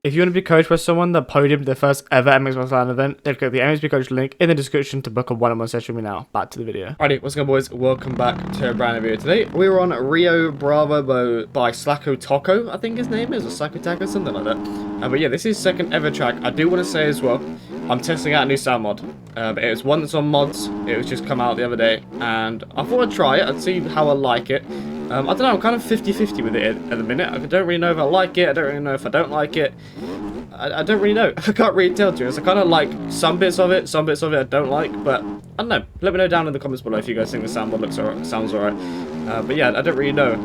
If you want to be coached by someone that podiumed their first ever MXbox LAN event, then click the MXB Coach link in the description to book a one-on-one session with me now. Back to the video. Alrighty, what's going on, boys? Welcome back to a brand new video today. We were on Rio Bravo by Slacko Taco, I think his name is, or Slacko Taco, something like that. But yeah, this is second ever track. I do want to say as well, I'm testing out a new sound mod. But it was one that's on mods. It was just come out the other day, and I thought I'd try it. I'd see how I like it. I don't know, I'm kind of 50-50 with it at the minute. I don't really know if I like it, I don't really know if I don't like it. I don't really know. I can't really tell to you. I kind of like some bits of it I don't like, but I don't know. Let me know down in the comments below if you guys think the soundboard sounds alright. But yeah, I don't really know.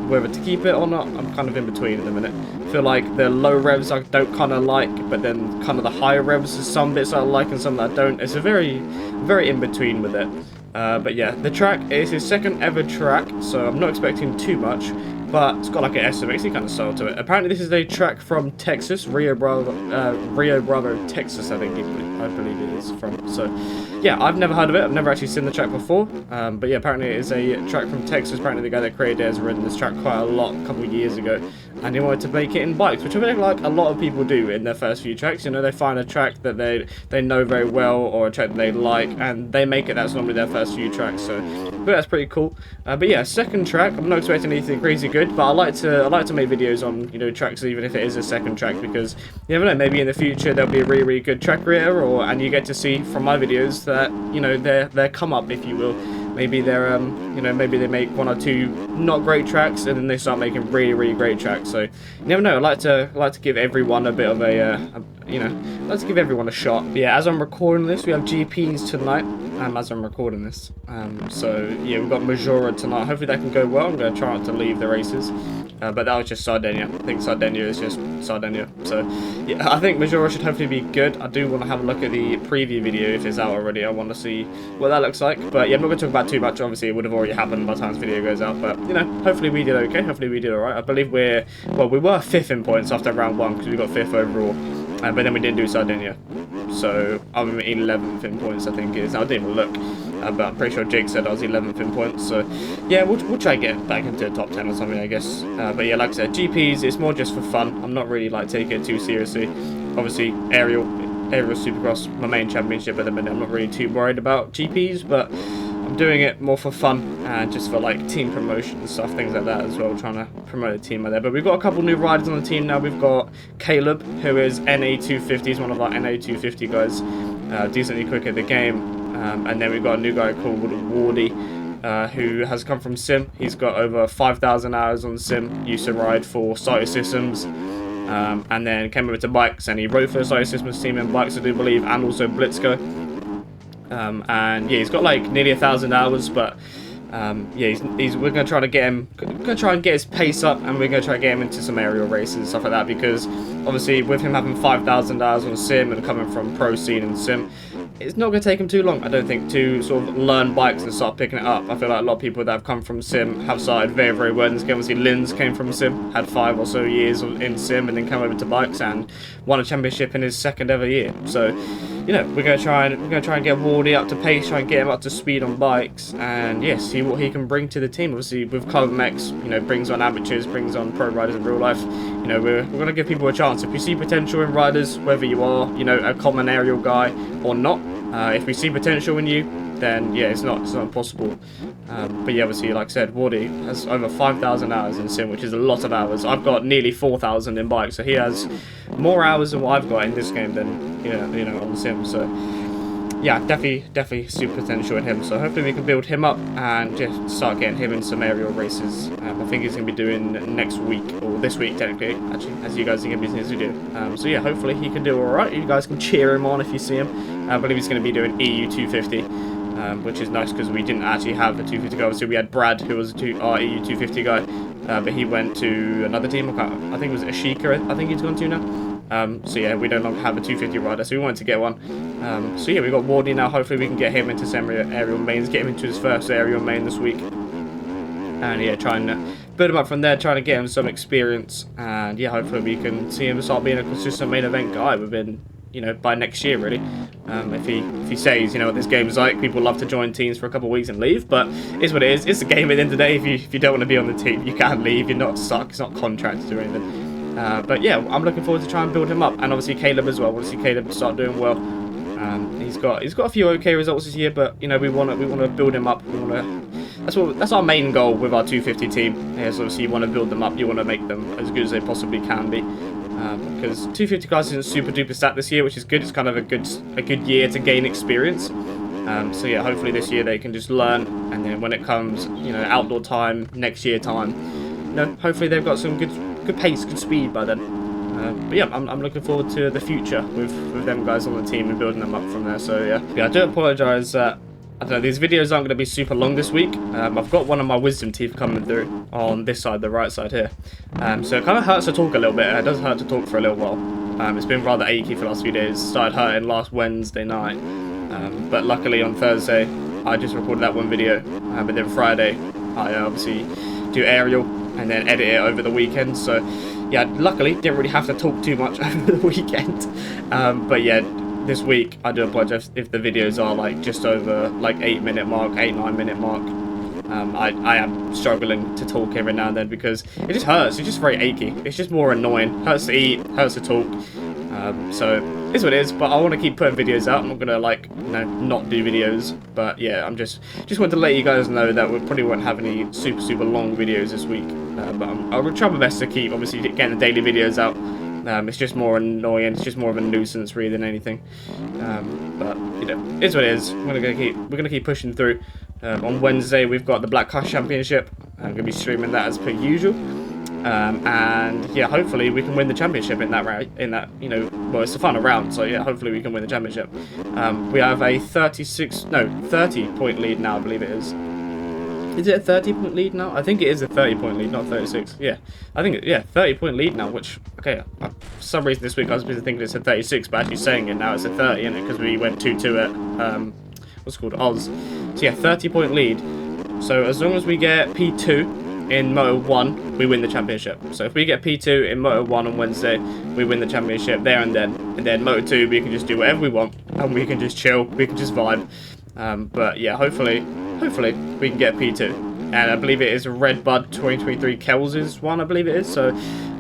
Whether to keep it or not. I'm kind of in between at the minute. I feel like the low revs I don't kind of like, but then kind of the higher revs, there's some bits I like and some that I don't. It's a very in between with it. But yeah, the track is his second ever track, so I'm not expecting too much, but it's got like an SMXy kind of style to it. Apparently this is a track from Texas, Rio Bravo, Texas, I believe it is from. So yeah, I've never heard of it, I've never actually seen the track before, but yeah, apparently it is a track from Texas. Apparently the guy that created it has ridden this track quite a lot a couple of years ago, and he wanted to make it in bikes, which I feel like a lot of people do in their first few tracks. You know, they find a track that they know very well, or a track that they like, and they make it. That's normally their first few tracks, so but that's pretty cool. But yeah, second track, I'm not expecting anything crazy good, but I like to make videos on, you know, tracks even if it is a second track, because you never know, maybe in the future there'll be a really good track creator, and you get to see from my videos that, you know, their come up, if you will. Maybe they're you know, maybe they make one or two not great tracks and then they start making really great tracks. So you never know. I like to give everyone a bit of a you know, let's give everyone a shot. But yeah, as I'm recording this, we have GPs tonight. As I'm recording this, so yeah, we've got Majora tonight. Hopefully that can go well. I'm going to try not to leave the races, but that was just Sardinia. I think Sardinia is just Sardinia. So yeah, I think Majora should hopefully be good. I do want to have a look at the preview video if it's out already. I want to see what that looks like. But yeah, I'm not going to talk about too much. Obviously, it would have already happened by the time this video goes out. But you know, hopefully we did okay. Hopefully we did alright. I believe we were 5th in points after round 1 because we got 5th overall. But then we didn't do Sardinia, so I'm 11th in points, I think it is. I didn't even look, but I'm pretty sure Jake said I was 11th in points. So yeah, we'll try and get back into the top 10 or something, I guess. But yeah, like I said, GPs, it's more just for fun. I'm not really like taking it too seriously. Obviously, Aerial Supercross, my main championship at the minute. I'm not really too worried about GPs, but I'm doing it more for fun and just for like team promotion and stuff, things like that as well, trying to promote a team out there. But we've got a couple new riders on the team now. We've got Caleb, who is NA250, he's one of our NA250 guys, decently quick at the game. And then we've got a new guy called Wardy, who has come from Sim. He's got over 5,000 hours on Sim, used to ride for Cyto Systems, and then came over to bikes, and he rode for the Cyto Systems team in bikes, I do believe, and also Blitzko. And yeah, he's got like nearly 1,000 hours, but yeah, we're gonna try to get him, get his pace up, and we're gonna try to get him into some aerial races and stuff like that, because obviously with him having 5,000 hours on Sim and coming from pro scene and Sim, it's not going to take him too long, I don't think, to sort of learn bikes and start picking it up. I feel like a lot of people that have come from Sim have started very well in this game. Obviously, Linz came from Sim, had 5 or so years in Sim, and then came over to bikes and won a championship in his 2nd ever year. So, you know, we're going to try and get Wardy up to pace, try and get him up to speed on bikes, and yeah, see what he can bring to the team. Obviously, with CoverMax, you know, brings on amateurs, brings on pro riders in real life. You know, we're going to give people a chance. If you see potential in riders, whether you are, you know, a common aerial guy or not, if we see potential in you, then yeah, it's not impossible. But yeah, obviously, like I said, Wardy has over 5,000 hours in Sim, which is a lot of hours. I've got nearly 4,000 in bike, so he has more hours than what I've got in this game than you know on Sim. So yeah, definitely super potential in him. So hopefully we can build him up and just start getting him in some aerial races. I think he's going to be doing next week, or this week technically, actually, as you guys are going to be seeing his video. So yeah, hopefully he can do alright. You guys can cheer him on if you see him. I believe he's going to be doing EU 250. Which is nice because we didn't actually have a 250 guy. Obviously, we had Brad, who was our EU 250 guy, but he went to another team. I think it was Ashika, I think he's gone to now. So yeah, we no longer have a 250 rider, so we wanted to get one. So yeah, we've got Wardy now. Hopefully we can get him into some aerial mains, get him into his first aerial main this week. And yeah, try and build him up from there, trying to get him some experience. And yeah, hopefully we can see him start being a consistent main event guy within, you know, by next year, really. If he says, you know, what this game is like, people love to join teams for a couple of weeks and leave, but it's what it is. It's a game at the end of the day. If you don't want to be on the team, you can leave. You're not stuck. It's not contracted or anything. But yeah, I'm looking forward to trying to build him up, and obviously Caleb as well. I want to see Caleb start doing well. He's got a few okay results this year, but you know we want to build him up. That's our main goal with our 250 team. Is obviously you want to build them up. You want to make them as good as they possibly can be. Because 250 class isn't super duper stat this year, which is good. It's kind of a good year to gain experience. So yeah, hopefully this year they can just learn, and then when it comes, you know, outdoor time, next year time, you know, hopefully they've got some good pace, good speed by then. But yeah, I'm looking forward to the future with them guys on the team and building them up from there. So yeah, I do apologise that I don't know, these videos aren't going to be super long this week. I've got one of my wisdom teeth coming through on this side, the right side here. So it kind of hurts to talk a little bit. It does hurt to talk for a little while. It's been rather achy for the last few days. Started hurting last Wednesday night. But luckily on Thursday, I just recorded that one video. But then Friday, I obviously do aerial and then edit it over the weekend. So yeah, luckily didn't really have to talk too much over the weekend. But yeah, this week I do apologize if the videos are like just over like 8-9 minute mark. I am struggling to talk every now and then because it just hurts. It's just very achy. It's just more annoying. Hurts to eat, hurts to talk. So it is what it is, but I want to keep putting videos out. I'm not gonna like, you know, not do videos. But yeah, I'm just wanted to let you guys know that we probably won't have any super long videos this week. But I'll try my best to keep obviously getting the daily videos out. It's just more annoying. It's just more of a nuisance really than anything. But you know, it is what it is. We're gonna keep pushing through. On Wednesday we've got the Black Hush Championship. I'm gonna be streaming that as per usual. And yeah, hopefully we can win the championship in that round. You know, well, it's the final round, so yeah, hopefully we can win the championship. We have a 30-point lead now, I believe it is. Is it a 30-point lead now? I think it is a 30-point lead, not 36. Yeah, I think 30-point lead now. Which okay, for some reason this week I was busy thinking it's a 36, but actually saying it now it's a 30, isn't it? Because we went 2-2 at what's it called, Oz. So yeah, 30-point lead. So as long as we get P2 in Moto 1, we win the championship. So if we get P2 in Moto 1 on Wednesday, we win the championship there and then. And then Moto 2, we can just do whatever we want, and we can just chill, we can just vibe. But yeah, hopefully we can get P2. And I believe it is Red Bud 2023 Kells' one, I believe it is. So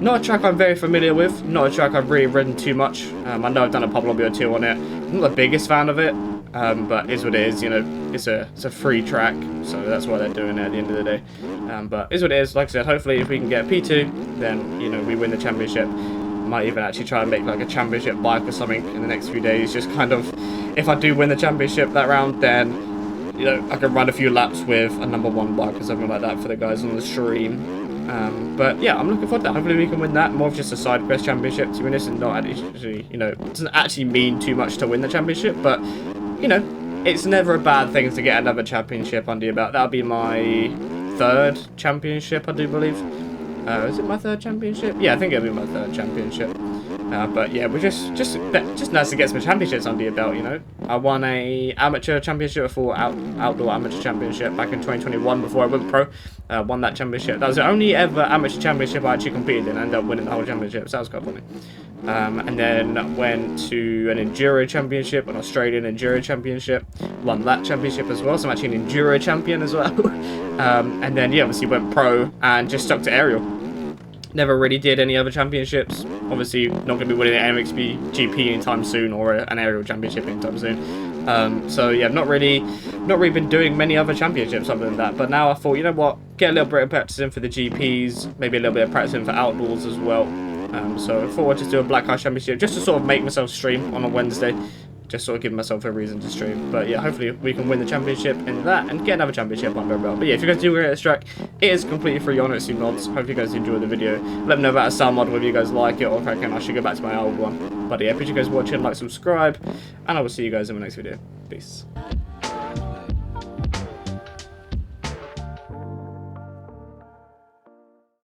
not a track I'm very familiar with, not a track I've really ridden too much. I know I've done a Pablo Lobby or two on it. I'm not the biggest fan of it, but it's what it is, you know, it's a free track, so that's why they're doing it at the end of the day. But it's what it is. Like I said, hopefully if we can get P2, then, you know, we win the championship. Might even actually try and make like a championship bike or something in the next few days, just kind of, if I do win the championship that round, then, you know, I can run a few laps with a number 1 bike or something like that for the guys on the stream. But yeah, I'm looking forward to that. Hopefully we can win that. More of just a side quest championship, to be honest, and not actually, you know, it doesn't actually mean too much to win the championship, but, you know, it's never a bad thing to get another championship under your belt. That'll be my 3rd championship, I do believe. Is it my 3rd championship? Yeah, I think it'll be my 3rd championship. But yeah, we're just nice to get some championships under your belt, you know. I won a amateur championship for outdoor amateur championship back in 2021 before I went pro. Won that championship. That was the only ever amateur championship I actually competed in. I ended up winning the whole championship, so that was quite funny. And then went to an enduro championship, an Australian enduro championship. Won that championship as well, so I'm actually an enduro champion as well. And then yeah, obviously went pro and just stuck to aerial. Never really did any other championships. Obviously, not going to be winning an MXB GP anytime soon or an aerial championship anytime soon. So yeah, I've not really been doing many other championships other than that. But now I thought, you know what, get a little bit of practice in for the GPs, maybe a little bit of practice in for outdoors as well. So I thought I'd just do a Black Hush Championship just to sort of make myself stream on a Wednesday. Just sort of give myself a reason to stream. But yeah, hopefully we can win the championship in that and get another championship under our belt. But yeah, if you guys do get this track, it is completely free on Itsy Mods. Hope you guys enjoy the video. Let me know about a sound mod, whether you guys like it or if I can actually go back to my old one. But yeah, appreciate you guys watching, like, subscribe, and I will see you guys in the next video. Peace.